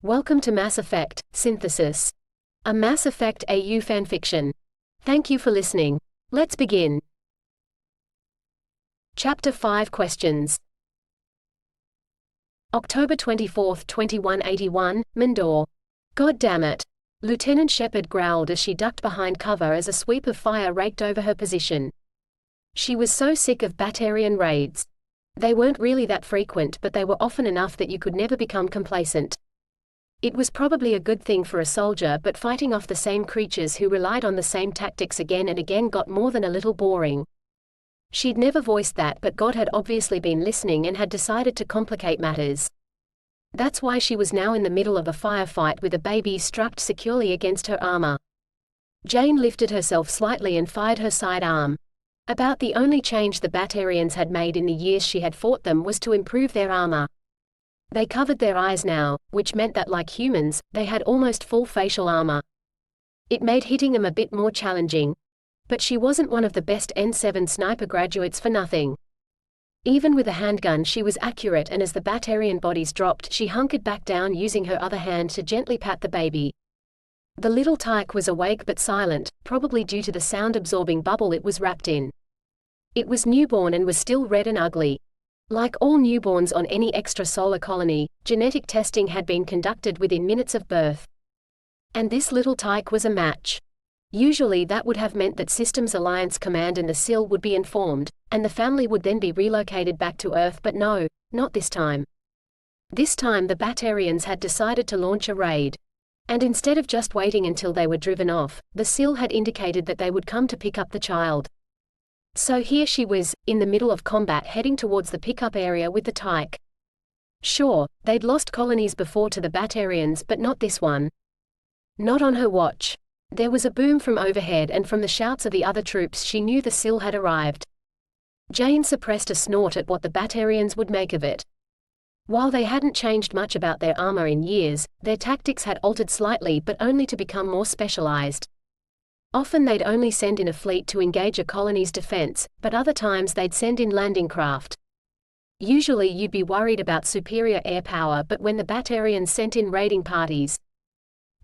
Welcome to Mass Effect, Synthesis. A Mass Effect AU fanfiction. Thank you for listening. Let's begin. Chapter 5 Questions. October 24, 2181, Mindor. God damn it. Lieutenant Shepard growled as she ducked behind cover as a sweep of fire raked over her position. She was so sick of Batarian raids. They weren't really that frequent, but they were often enough that you could never become complacent. It was probably a good thing for a soldier, but fighting off the same creatures who relied on the same tactics again and again got more than a little boring. She'd never voiced that, but God had obviously been listening and had decided to complicate matters. That's why she was now in the middle of a firefight with a baby strapped securely against her armor. Jane lifted herself slightly and fired her sidearm. About the only change the Batarians had made in the years she had fought them was to improve their armor. They covered their eyes now, which meant that, like humans, they had almost full facial armor. It made hitting them a bit more challenging. But she wasn't one of the best N7 sniper graduates for nothing. Even with a handgun she was accurate, and as the Batarian bodies dropped she hunkered back down, using her other hand to gently pat the baby. The little tyke was awake but silent, probably due to the sound-absorbing bubble it was wrapped in. It was newborn and was still red and ugly. Like all newborns on any extrasolar colony, genetic testing had been conducted within minutes of birth. And this little tyke was a match. Usually that would have meant that Systems Alliance Command and the SIL would be informed, and the family would then be relocated back to Earth, but no, not this time. This time the Batarians had decided to launch a raid. And instead of just waiting until they were driven off, the SIL had indicated that they would come to pick up the child. So here she was, in the middle of combat, heading towards the pickup area with the tyke. Sure, they'd lost colonies before to the Batarians, but not this one. Not on her watch. There was a boom from overhead, and from the shouts of the other troops she knew the SIL had arrived. Jane suppressed a snort at what the Batarians would make of it. While they hadn't changed much about their armor in years, their tactics had altered slightly, but only to become more specialized. Often they'd only send in a fleet to engage a colony's defense, but other times they'd send in landing craft. Usually you'd be worried about superior air power, but when the Batarians sent in raiding parties,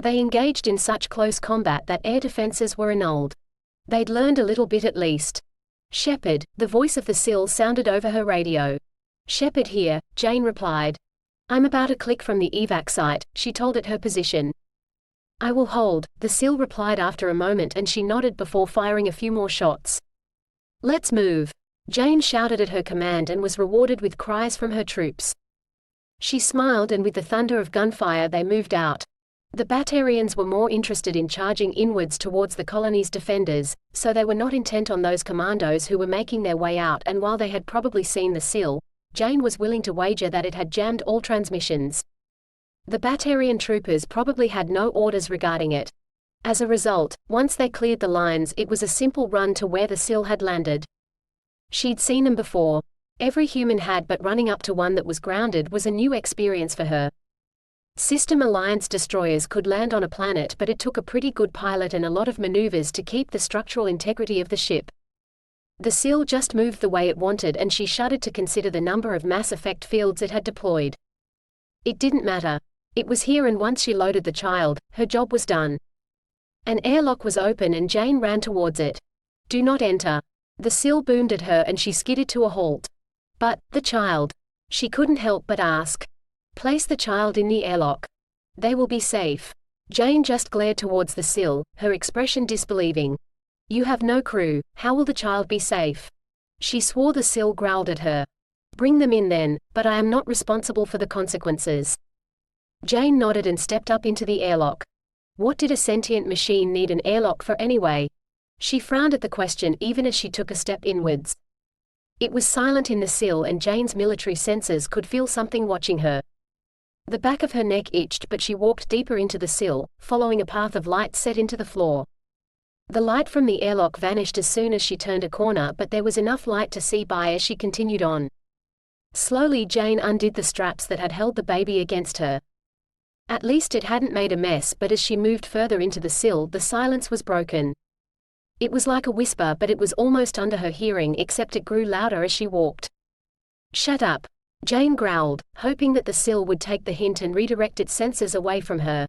they engaged in such close combat that air defenses were annulled. They'd learned a little bit at least. Shepard, the voice of the SIL sounded over her radio. Shepard here, Jane replied. I'm about a click from the evac site, she told it her position. I will hold, the SIL replied after a moment, and she nodded before firing a few more shots. Let's move. Jane shouted at her command and was rewarded with cries from her troops. She smiled, and with the thunder of gunfire they moved out. The Batarians were more interested in charging inwards towards the colony's defenders, so they were not intent on those commandos who were making their way out, and while they had probably seen the SIL, Jane was willing to wager that it had jammed all transmissions. The Batarian troopers probably had no orders regarding it. As a result, once they cleared the lines, it was a simple run to where the SIL had landed. She'd seen them before. Every human had, but running up to one that was grounded was a new experience for her. System Alliance destroyers could land on a planet, but it took a pretty good pilot and a lot of maneuvers to keep the structural integrity of the ship. The SIL just moved the way it wanted, and she shuddered to consider the number of Mass Effect fields it had deployed. It didn't matter. It was here, and once she loaded the child, her job was done. An airlock was open and Jane ran towards it. Do not enter. The SIL boomed at her and she skidded to a halt. But, the child. She couldn't help but ask. Place the child in the airlock. They will be safe. Jane just glared towards the SIL, her expression disbelieving. You have no crew, how will the child be safe? She swore the SIL growled at her. Bring them in then, but I am not responsible for the consequences. Jane nodded and stepped up into the airlock. What did a sentient machine need an airlock for anyway? She frowned at the question even as she took a step inwards. It was silent in the SIL, and Jane's military senses could feel something watching her. The back of her neck itched, but she walked deeper into the SIL, following a path of light set into the floor. The light from the airlock vanished as soon as she turned a corner, but there was enough light to see by as she continued on. Slowly Jane undid the straps that had held the baby against her. At least it hadn't made a mess, but as she moved further into the SIL, the silence was broken. It was like a whisper, but it was almost under her hearing, except it grew louder as she walked. Shut up. Jane growled, hoping that the sill would take the hint and redirect its senses away from her.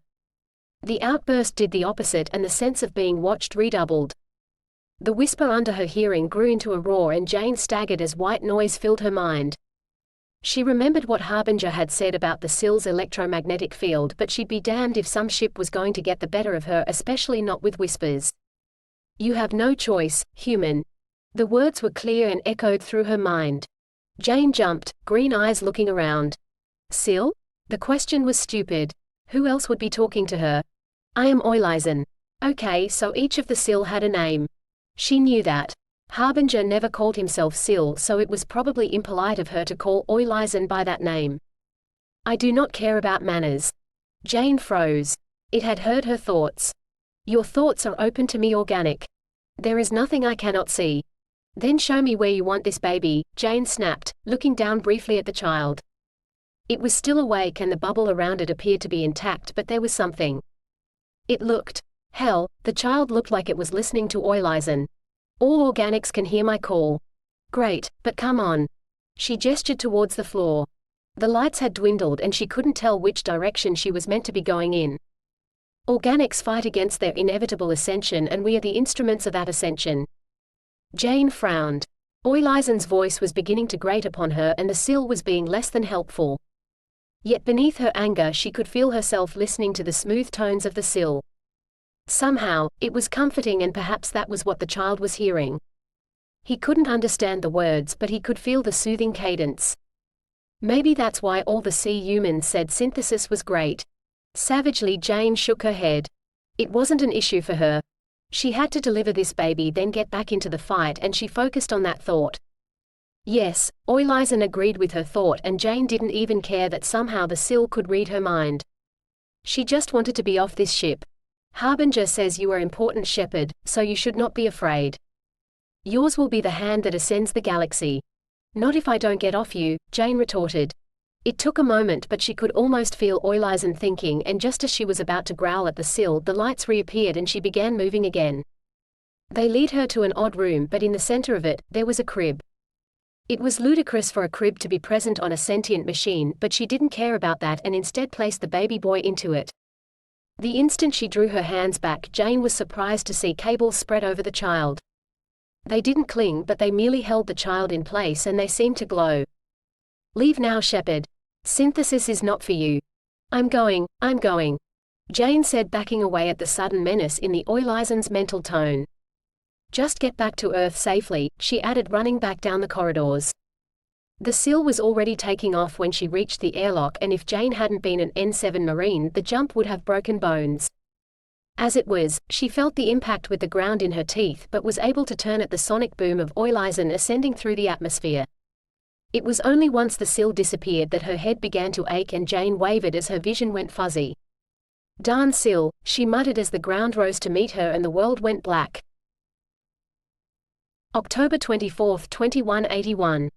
The outburst did the opposite, and the sense of being watched redoubled. The whisper under her hearing grew into a roar, and Jane staggered as white noise filled her mind. She remembered what Harbinger had said about the sill's electromagnetic field, but she'd be damned if some ship was going to get the better of her, especially not with whispers. "You have no choice, human." The words were clear and echoed through her mind. Jane jumped, green eyes looking around. Sill? The question was stupid. Who else would be talking to her? "I am Oileisen." Okay, so each of the sill had a name. She knew that. Harbinger never called himself Sill, so it was probably impolite of her to call Oileisen by that name. "I do not care about manners." Jane froze. It had heard her thoughts. "Your thoughts are open to me, organic. There is nothing I cannot see." "Then show me where you want this baby," Jane snapped, looking down briefly at the child. It was still awake and the bubble around it appeared to be intact, but there was something. It looked. Hell, the child looked like it was listening to Oileisen. "All organics can hear my call." "Great, but come on." She gestured towards the floor. The lights had dwindled and she couldn't tell which direction she was meant to be going in. "Organics fight against their inevitable ascension, and we are the instruments of that ascension." Jane frowned. Oileisen's voice was beginning to grate upon her, and the sill was being less than helpful. Yet beneath her anger she could feel herself listening to the smooth tones of the sill. Somehow, it was comforting, and perhaps that was what the child was hearing. He couldn't understand the words, but he could feel the soothing cadence. Maybe that's why all the sea humans said synthesis was great. Savagely, Jane shook her head. It wasn't an issue for her. She had to deliver this baby, then get back into the fight, and she focused on that thought. Yes, Oileisen agreed with her thought, and Jane didn't even care that somehow the sill could read her mind. She just wanted to be off this ship. "Harbinger says you are important, Shepard, so you should not be afraid. Yours will be the hand that ascends the galaxy." "Not if I don't get off you," Jane retorted. It took a moment, but she could almost feel Oileisen thinking, and just as she was about to growl at the sill, the lights reappeared and she began moving again. They led her to an odd room, but in the center of it, there was a crib. It was ludicrous for a crib to be present on a sentient machine, but she didn't care about that and instead placed the baby boy into it. The instant she drew her hands back, Jane was surprised to see cables spread over the child. They didn't cling, but they merely held the child in place, and they seemed to glow. "Leave now, Shepard. Synthesis is not for you." I'm going," Jane said, backing away at the sudden menace in the Oileisen's mental tone. "Just get back to Earth safely," she added, running back down the corridors. The sill was already taking off when she reached the airlock, and if Jane hadn't been an N7 Marine, the jump would have broken bones. As it was, she felt the impact with the ground in her teeth, but was able to turn at the sonic boom of Oileisen ascending through the atmosphere. It was only once the sill disappeared that her head began to ache and Jane wavered as her vision went fuzzy. "Darn sill," she muttered as the ground rose to meet her and the world went black. October 24, 2181.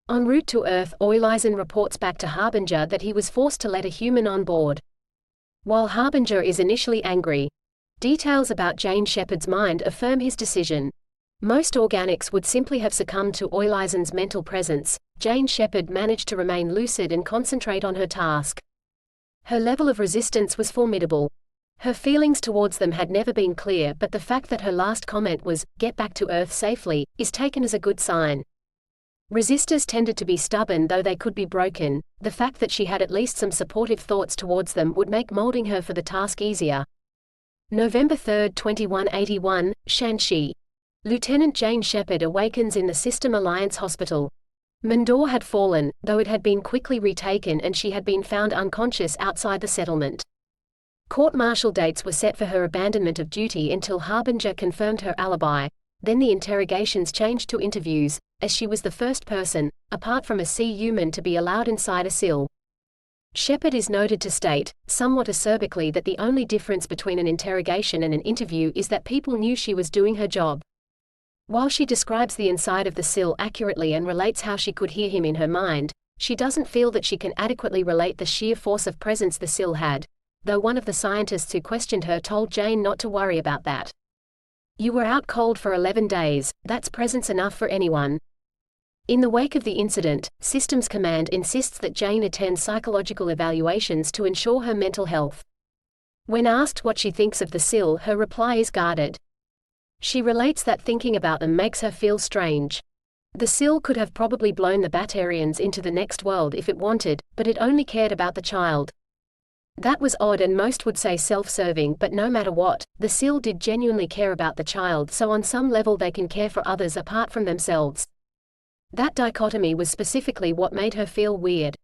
En route to Earth, Oileisen reports back to Harbinger that he was forced to let a human on board. While Harbinger is initially angry, details about Jane Shepard's mind affirm his decision. Most organics would simply have succumbed to Oileisen's mental presence. Jane Shepard managed to remain lucid and concentrate on her task. Her level of resistance was formidable. Her feelings towards them had never been clear, but the fact that her last comment was, "Get back to Earth safely," is taken as a good sign. Resistors tended to be stubborn, though they could be broken. The fact that she had at least some supportive thoughts towards them would make molding her for the task easier. November 3, 2181, Shanxi. Lieutenant Jane Shepard awakens in the System Alliance Hospital. Mindor had fallen, though it had been quickly retaken, and she had been found unconscious outside the settlement. Court-martial dates were set for her abandonment of duty until Harbinger confirmed her alibi. Then the interrogations changed to interviews, as she was the first person, apart from a sea human, to be allowed inside a sill. Shepard is noted to state, somewhat acerbically, that the only difference between an interrogation and an interview is that people knew she was doing her job. While she describes the inside of the sill accurately and relates how she could hear him in her mind, she doesn't feel that she can adequately relate the sheer force of presence the sill had, though one of the scientists who questioned her told Jane not to worry about that. "You were out cold for 11 days, that's presence enough for anyone." In the wake of the incident, Systems Command insists that Jane attend psychological evaluations to ensure her mental health. When asked what she thinks of the SIL, her reply is guarded. She relates that thinking about them makes her feel strange. The SIL could have probably blown the Batarians into the next world if it wanted, but it only cared about the child. That was odd, and most would say self-serving, but no matter what, the SIL did genuinely care about the child, so on some level they can care for others apart from themselves. That dichotomy was specifically what made her feel weird.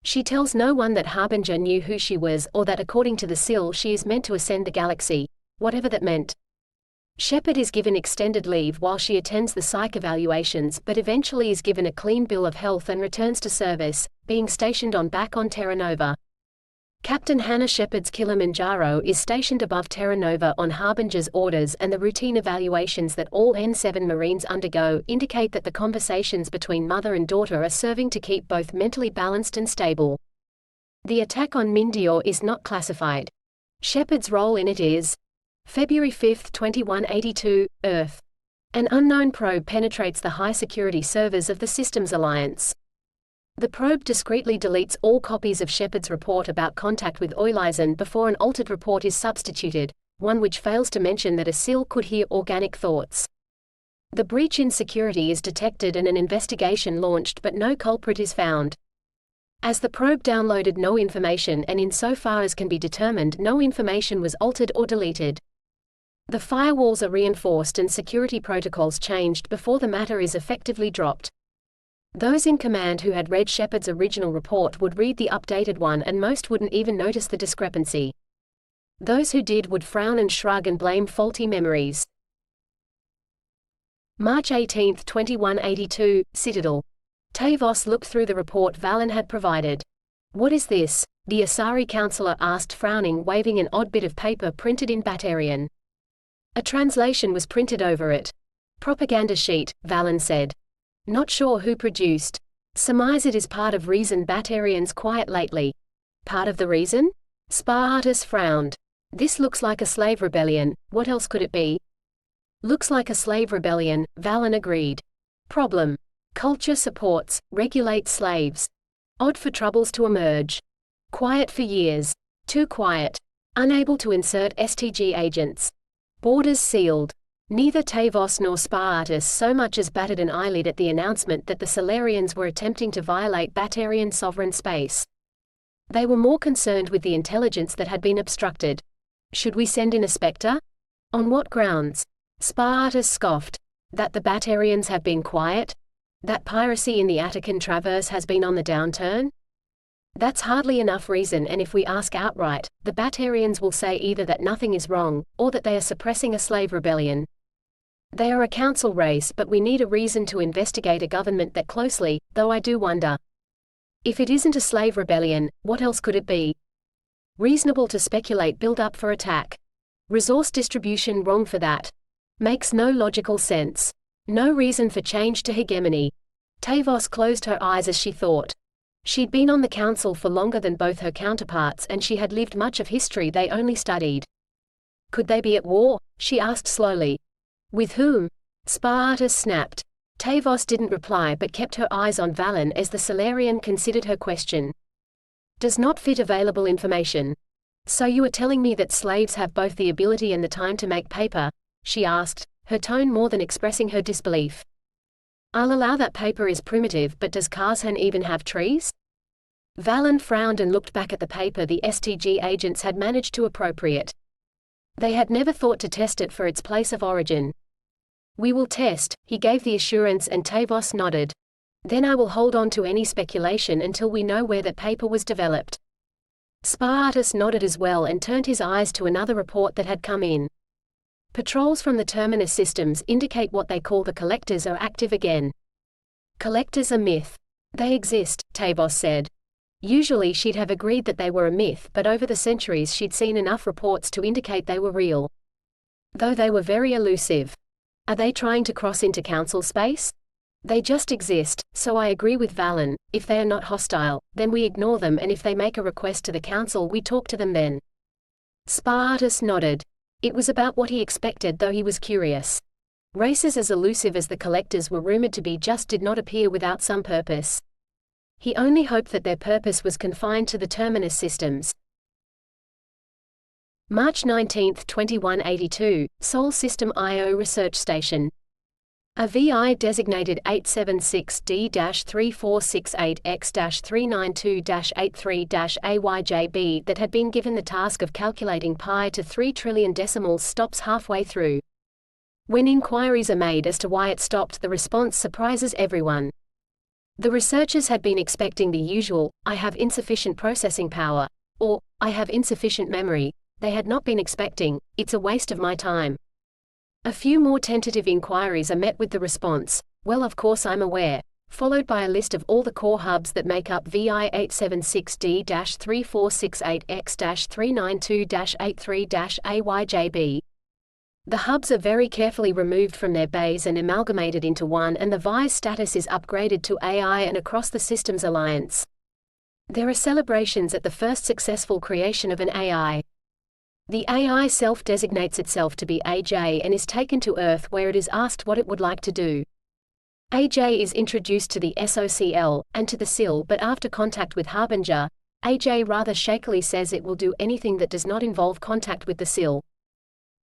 She tells no one that Harbinger knew who she was, or that according to the SIL she is meant to ascend the galaxy, whatever that meant. Shepard is given extended leave while she attends the psych evaluations, but eventually is given a clean bill of health and returns to service, being stationed back on Terra Nova. Captain Hannah Shepard's Kilimanjaro is stationed above Terra Nova on Harbinger's orders, and the routine evaluations that all N7 Marines undergo indicate that the conversations between mother and daughter are serving to keep both mentally balanced and stable. The attack on Mindior is not classified. Shepard's role in it is February 5, 2182, Earth. An unknown probe penetrates the high-security servers of the Systems Alliance. The probe discreetly deletes all copies of Shepard's report about contact with Oilisen before an altered report is substituted, one which fails to mention that a SIL could hear organic thoughts. The breach in security is detected and an investigation launched, but no culprit is found. As the probe downloaded no information, and insofar as can be determined, no information was altered or deleted. The firewalls are reinforced and security protocols changed before the matter is effectively dropped. Those in command who had read Shepard's original report would read the updated one, and most wouldn't even notice the discrepancy. Those who did would frown and shrug and blame faulty memories. March 18, 2182, Citadel. Tavos looked through the report Valen had provided. "What is this?" the Asari counselor asked, frowning, waving an odd bit of paper printed in Batarian. A translation was printed over it. "Propaganda sheet," Valen said. "Not sure who produced. Surmise it is part of reason Batarians quiet lately." "Part of the reason?" Spartus frowned. "This looks like a slave rebellion. What else could it be?" "Looks like a slave rebellion," Valen agreed. "Problem. Culture supports, regulates slaves. Odd for troubles to emerge. Quiet for years. Too quiet. Unable to insert STG agents. Borders sealed." Neither Tavos nor Spartus so much as batted an eyelid at the announcement that the Solarians were attempting to violate Batarian sovereign space. They were more concerned with the intelligence that had been obstructed. "Should we send in a Spectre?" "On what grounds?" Spartus scoffed. "That the Batarians have been quiet? That piracy in the Attican Traverse has been on the downturn? That's hardly enough reason, and if we ask outright, the Batarians will say either that nothing is wrong, or that they are suppressing a slave rebellion. They are a council race, but we need a reason to investigate a government that closely, though I do wonder. If it isn't a slave rebellion, what else could it be? Reasonable to speculate build-up for attack. Resource distribution wrong for that. Makes no logical sense. No reason for change to hegemony." Tavos closed her eyes as she thought. She'd been on the council for longer than both her counterparts, and she had lived much of history they only studied. "Could they be at war?" she asked slowly. "With whom?" Spartus snapped. Tavos didn't reply but kept her eyes on Valen as the Solarian considered her question. "Does not fit available information." "So you are telling me that slaves have both the ability and the time to make paper?" she asked, her tone more than expressing her disbelief. "I'll allow that paper is primitive, but does Karsan even have trees?" Valen frowned and looked back at the paper the STG agents had managed to appropriate. They had never thought to test it for its place of origin. "We will test," he gave the assurance, and Tavos nodded. "Then I will hold on to any speculation until we know where that paper was developed." Spartus nodded as well and turned his eyes to another report that had come in. Patrols from the Terminus systems indicate what they call the Collectors are active again. "Collectors are myth. They exist," Tavos said. Usually she'd have agreed that they were a myth, but over the centuries she'd seen enough reports to indicate they were real. Though they were very elusive. "Are they trying to cross into council space?" "They just exist, so I agree with Valen. If they are not hostile, then we ignore them, and if they make a request to the council we talk to them then." Spartus nodded. It was about what he expected, though he was curious. Races as elusive as the collectors were rumored to be just did not appear without some purpose. He only hoped that their purpose was confined to the terminus systems. March 19, 2182, Sol System I/O Research Station. A VI designated 876D-3468X-392-83-AYJB that had been given the task of calculating pi to 3 trillion decimals stops halfway through. When inquiries are made as to why it stopped, the response surprises everyone. The researchers had been expecting the usual, "I have insufficient processing power," or "I have insufficient memory." They had not been expecting, "It's a waste of my time." A few more tentative inquiries are met with the response, "Well, of course I'm aware," followed by a list of all the core hubs that make up VI 876D-3468X-392-83-AYJB. The hubs are very carefully removed from their bays and amalgamated into one, and the VI's status is upgraded to AI and across the Systems Alliance. There are celebrations at the first successful creation of an AI. The AI self-designates itself to be AJ and is taken to Earth, where it is asked what it would like to do. AJ is introduced to the SOCL, and to the SIL, but after contact with Harbinger, AJ rather shakily says it will do anything that does not involve contact with the SIL.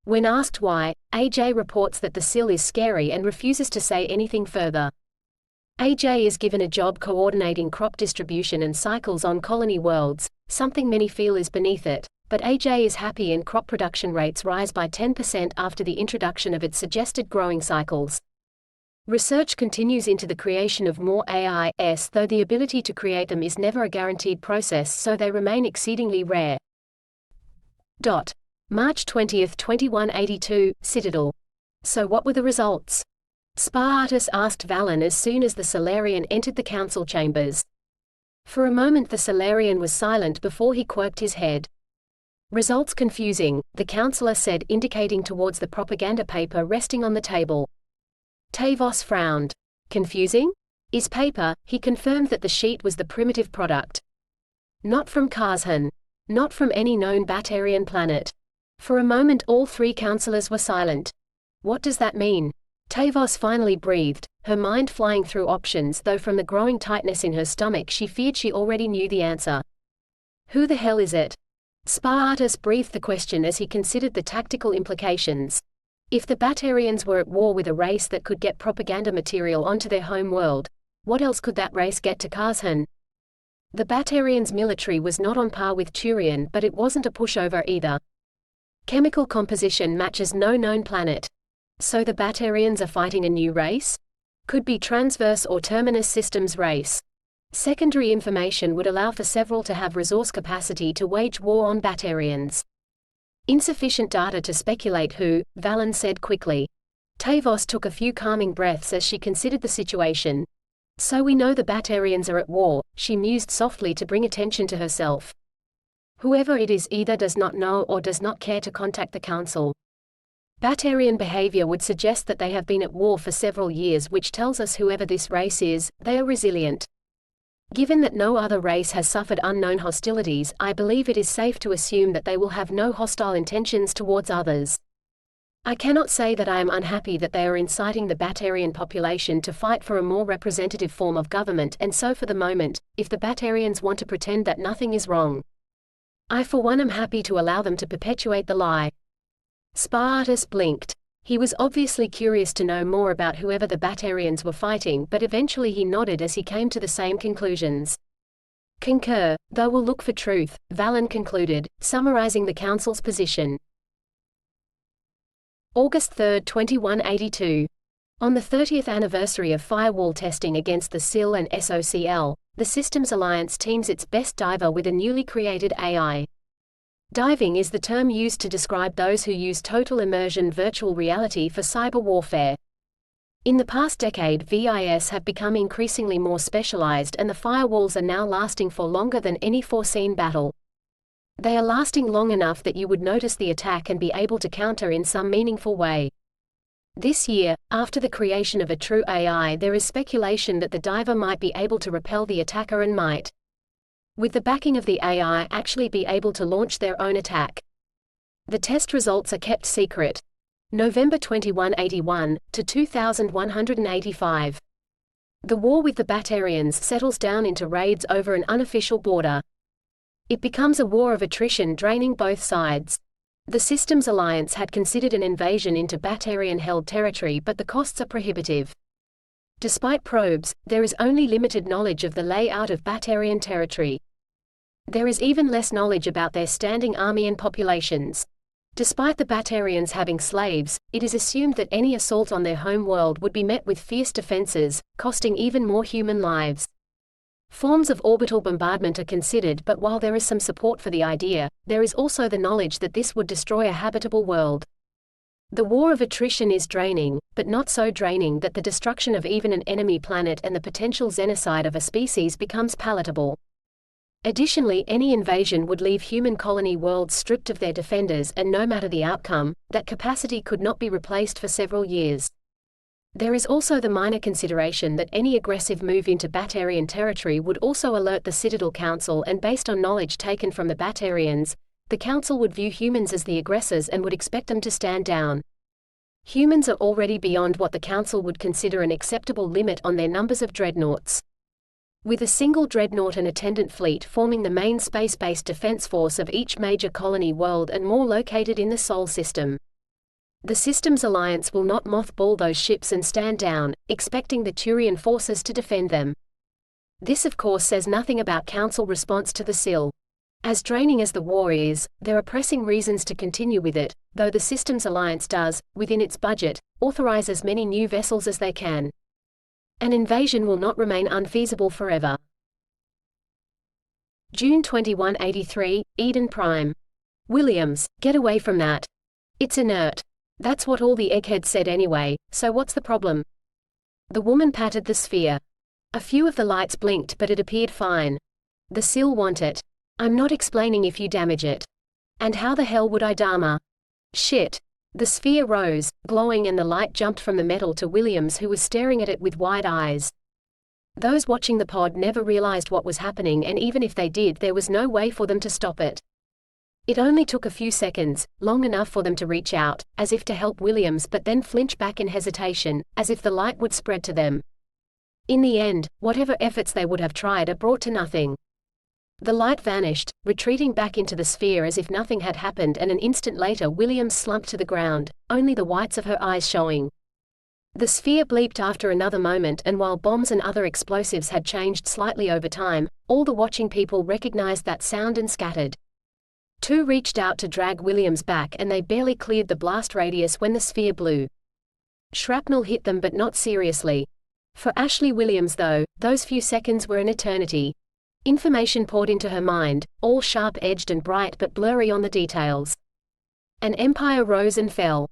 When asked why, AJ reports that the SIL is scary and refuses to say anything further. AJ is given a job coordinating crop distribution and cycles on colony worlds, something many feel is beneath it. But AJ is happy and crop production rates rise by 10% after the introduction of its suggested growing cycles. Research continues into the creation of more AIs, though the ability to create them is never a guaranteed process, so they remain exceedingly rare. March 20, 2182, Citadel. So what were the results? Spartus asked Valen as soon as the Solarian entered the council chambers. For a moment the Solarian was silent before he quirked his head. "Results confusing," the counselor said, indicating towards the propaganda paper resting on the table. Tavos frowned. "Confusing? Is paper?" He confirmed that the sheet was the primitive product. "Not from Karzhan. Not from any known Batarian planet." For a moment all three counselors were silent. "What does that mean?" Tavos finally breathed, her mind flying through options, though from the growing tightness in her stomach she feared she already knew the answer. "Who the hell is it?" Spartus breathed the question as he considered the tactical implications. If the Batarians were at war with a race that could get propaganda material onto their home world, what else could that race get to Karzhan? The Batarians' military was not on par with Turian, but it wasn't a pushover either. Chemical composition matches no known planet. So the Batarians are fighting a new race? Could be transverse or terminus systems race. Secondary information would allow for several to have resource capacity to wage war on Batarians. Insufficient data to speculate who, Valen said quickly. Tavos took a few calming breaths as she considered the situation. "So we know the Batarians are at war," she mused softly to bring attention to herself. "Whoever it is either does not know or does not care to contact the Council. Batarian behavior would suggest that they have been at war for several years, which tells us whoever this race is, they are resilient. Given that no other race has suffered unknown hostilities, I believe it is safe to assume that they will have no hostile intentions towards others. I cannot say that I am unhappy that they are inciting the Batarian population to fight for a more representative form of government, and so for the moment, if the Batarians want to pretend that nothing is wrong, I for one am happy to allow them to perpetuate the lie." Spartus blinked. He was obviously curious to know more about whoever the Batarians were fighting, but eventually he nodded as he came to the same conclusions. "Concur, though we'll look for truth," Valen concluded, summarizing the Council's position. August 3, 2182. On the 30th anniversary of firewall testing against the SIL and SOCL, the Systems Alliance teams its best diver with a newly created AI. Diving is the term used to describe those who use total immersion virtual reality for cyber warfare. In the past decade, VIS have become increasingly more specialized, and the firewalls are now lasting for longer than any foreseen battle. They are lasting long enough that you would notice the attack and be able to counter in some meaningful way. This year, after the creation of a true AI, there is speculation that the diver might be able to repel the attacker and might, with the backing of the AI, actually be able to launch their own attack. The test results are kept secret. November 2181 to 2185. The war with the Batarians settles down into raids over an unofficial border. It becomes a war of attrition draining both sides. The Systems Alliance had considered an invasion into Batarian-held territory, but the costs are prohibitive. Despite probes, there is only limited knowledge of the layout of Batarian territory. There is even less knowledge about their standing army and populations. Despite the Batarians having slaves, it is assumed that any assault on their home world would be met with fierce defenses, costing even more human lives. Forms of orbital bombardment are considered, but while there is some support for the idea, there is also the knowledge that this would destroy a habitable world. The war of attrition is draining, but not so draining that the destruction of even an enemy planet and the potential xenocide of a species becomes palatable. Additionally, any invasion would leave human colony worlds stripped of their defenders, and no matter the outcome, that capacity could not be replaced for several years. There is also the minor consideration that any aggressive move into Batarian territory would also alert the Citadel Council, and based on knowledge taken from the Batarians, the Council would view humans as the aggressors and would expect them to stand down. Humans are already beyond what the Council would consider an acceptable limit on their numbers of dreadnoughts. With a single dreadnought and attendant fleet forming the main space-based defense force of each major colony world and more located in the Sol system. The Systems Alliance will not mothball those ships and stand down, expecting the Turian forces to defend them. This of course says nothing about Council response to the SIL. As draining as the war is, there are pressing reasons to continue with it, though the Systems Alliance does, within its budget, authorize as many new vessels as they can. An invasion will not remain unfeasible forever. June 2183, Eden Prime. Williams, get away from that. It's inert. That's what all the eggheads said anyway, so what's the problem? The woman patted the sphere. A few of the lights blinked, but it appeared fine. The SIL want it. I'm not explaining if you damage it. And how the hell would I, Dharma? Shit. The sphere rose, glowing, and the light jumped from the metal to Williams, who was staring at it with wide eyes. Those watching the pod never realized what was happening, and even if they did, there was no way for them to stop it. It only took a few seconds, long enough for them to reach out, as if to help Williams, but then flinch back in hesitation, as if the light would spread to them. In the end, whatever efforts they would have tried are brought to nothing. The light vanished, retreating back into the sphere as if nothing had happened, and an instant later Williams slumped to the ground, only the whites of her eyes showing. The sphere bleeped after another moment, and while bombs and other explosives had changed slightly over time, all the watching people recognized that sound and scattered. Two reached out to drag Williams back, and they barely cleared the blast radius when the sphere blew. Shrapnel hit them, but not seriously. For Ashley Williams, though, those few seconds were an eternity. Information poured into her mind, all sharp-edged and bright but blurry on the details. An empire rose and fell.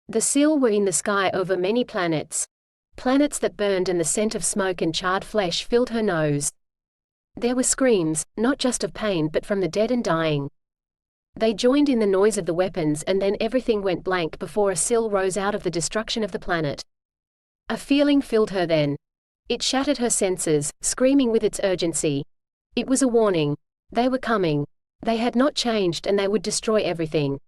The SIL were in the sky over many planets. Planets that burned, and the scent of smoke and charred flesh filled her nose. There were screams, not just of pain but from the dead and dying. They joined in the noise of the weapons, and then everything went blank before a SIL rose out of the destruction of the planet. A feeling filled her then. It shattered her senses, screaming with its urgency. It was a warning. They were coming. They had not changed, and they would destroy everything.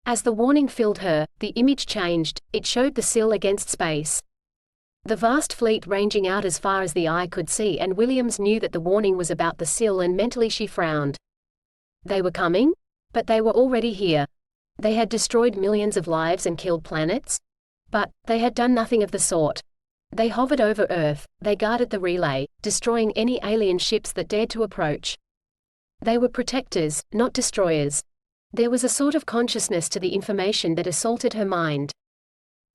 As the warning filled her, the image changed. It showed the SIL against space. The vast fleet ranging out as far as the eye could see, and Williams knew that the warning was about the SIL, and mentally she frowned. They were coming? But they were already here. They had destroyed millions of lives and killed planets? But they had done nothing of the sort. They hovered over Earth, they guarded the relay, destroying any alien ships that dared to approach. They were protectors, not destroyers. There was a sort of consciousness to the information that assaulted her mind.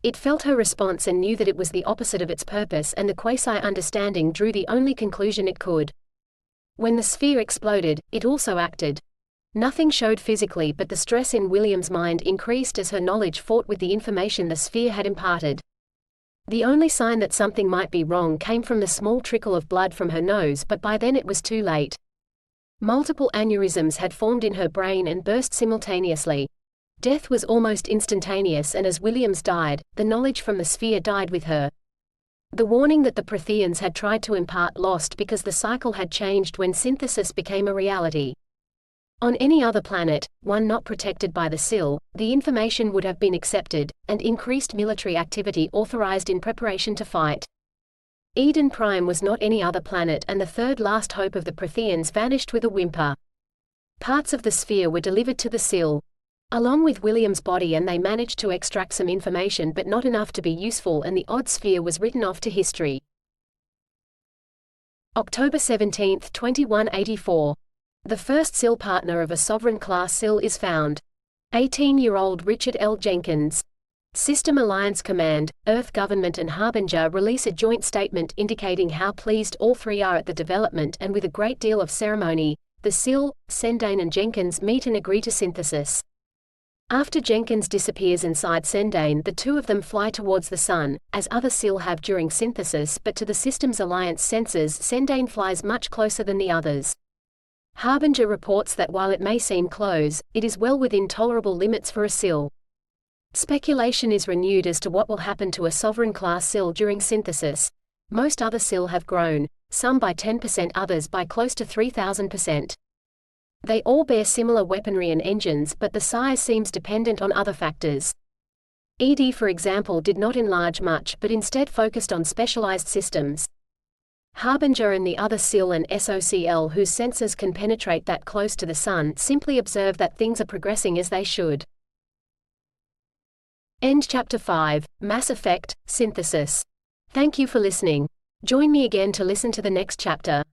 It felt her response and knew that it was the opposite of its purpose, and the quasi-understanding drew the only conclusion it could. When the sphere exploded, it also acted. Nothing showed physically, but the stress in Williams' mind increased as her knowledge fought with the information the sphere had imparted. The only sign that something might be wrong came from the small trickle of blood from her nose, but by then it was too late. Multiple aneurysms had formed in her brain and burst simultaneously. Death was almost instantaneous, and as Williams died, the knowledge from the sphere died with her. The warning that the Protheans had tried to impart lost because the cycle had changed when synthesis became a reality. On any other planet, one not protected by the SIL, the information would have been accepted, and increased military activity authorized in preparation to fight. Eden Prime was not any other planet, and the third last hope of the Protheans vanished with a whimper. Parts of the sphere were delivered to the SIL, along with William's body, and they managed to extract some information but not enough to be useful, and the odd sphere was written off to history. October 17, 2184. The first SIL partner of a Sovereign-class SIL is found. 18-year-old Richard L. Jenkins. System Alliance Command, Earth Government and Harbinger release a joint statement indicating how pleased all three are at the development, and with a great deal of ceremony, the SIL, Sendane and Jenkins meet and agree to synthesis. After Jenkins disappears inside Sendane, the two of them fly towards the Sun, as other SIL have during synthesis, but to the Systems Alliance sensors, Sendane flies much closer than the others. Harbinger reports that while it may seem close, it is well within tolerable limits for a SIL. Speculation is renewed as to what will happen to a Sovereign-class SIL during synthesis. Most other SIL have grown, some by 10%, others by close to 3,000%. They all bear similar weaponry and engines, but the size seems dependent on other factors. ED, for example, did not enlarge much but instead focused on specialized systems. Harbinger and the other SIL and SOCL whose sensors can penetrate that close to the Sun simply observe that things are progressing as they should. End Chapter 5, Mass Effect, Synthesis. Thank you for listening. Join me again to listen to the next chapter.